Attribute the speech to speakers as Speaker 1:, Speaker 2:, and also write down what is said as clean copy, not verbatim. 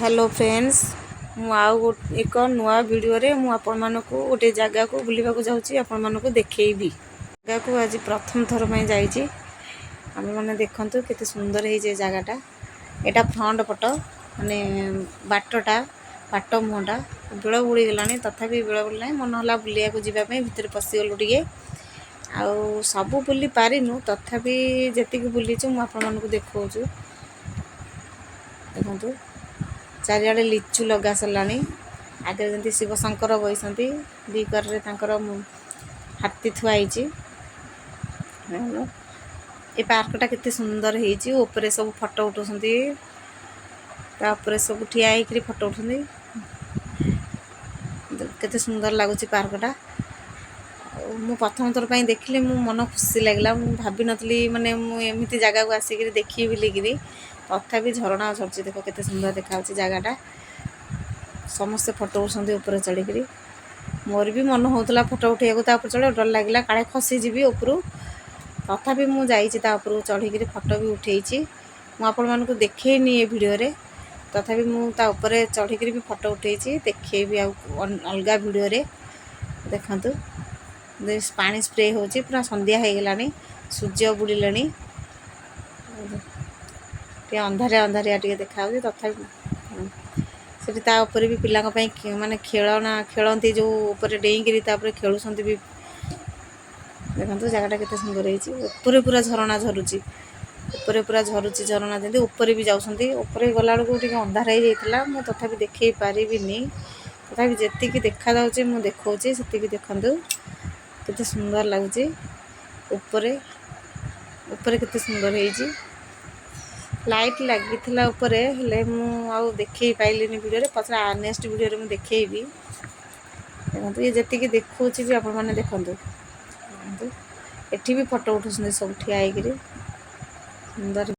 Speaker 1: Hello friends मु आउ एक नुआ वीडियो रे मु आपण मानकु गोटे जगह को बुलिबा को जाउची आपण मानकु देखेइबी। जगह को आज प्रथम थर में जाइची हम माने देखंतु केते सुंदर हे जे जगहटा। एटा फ्रंट फोटो माने बाटटा बाट मुहटा बेळ बुड़ी गलानी तथापि बेळ बुड़लाई मन होला बुलिया को जिबा पई भितर पसी गलु टिके आउ सब बुली पारिनु तथापि जेति कि बुलीछु मु आपण मानकु देखौछु। देखु चारिआडे लिचु लगा सरलानी आगे जंती शिव शंकर बइसंती दीकर रे तांकर हाथी थुआइची। ए पार्कटा केते सुंदर हेची ऊपरे सब फोटो उठोसंती ता ऊपरे सब ठिया हेकरी फोटो उठोसंती केते सुंदर लागुची पार्कटा। मु प्रथम थर पई देखले मु मन खुशी लागला मु भाबी नथली माने मु एमिति जगह को आसी देखी बिलिगिरी तथापि झरणा झरची देखो केते सुंदर देखाउची जगहटा। समस्त फोटो उठोसंती ऊपर चढ़िकरी मोर भी मन होतला फोटो उठेको ता ऊपर चढ़े डर लागला काळे खसी जीबी ऊपर तथापि मु जाईची ता ऊपर चढ़िकरी फोटो भी उठेइची। मु आपण मानको देखैनी ए वीडियो रे तथापि मु ता ऊपर चढ़िकरी भी फोटो उठेइची देखैबी आ अलगा वीडियो रे देखंतु। देस पानी स्प्रे होची पूरा संध्या हे गेलानी सूर्य बुडिलानी ते अंधारे अंधारिया टिके देखाउची तथापि सेठी ता ऊपर भी पिलांग पई माने खेलना खेलंती जो ऊपर डेईगिरी ता ऊपर खेलुसंती भी देखंतु जगहटा केते सुंदर हेची। ऊपर पूरा झरणा झरुची ऊपर पूरा झरुची झरणा जेंती ऊपर भी जाउसंती ऊपर गला को टिके अंधार हे जाइतला मु तथापि देखै पारिबिनी तथापि जेति कि देखा जाउची मु देखौची सेति कि देखंतु केते सुंदर लागुची। ऊपर ऊपर केते सुंदर हेची लाइट लगी थिला ऊपर हेले मु आउ देखै पाइलिनी वीडियो रे पछरा नेक्स्ट वीडियो रे मु देखैबी। देखंतु ये जेति कि देखौची भी आपण माने देखंतु एठी भी फोटो उठोसने सब ठिया हेगिरी सुंदर।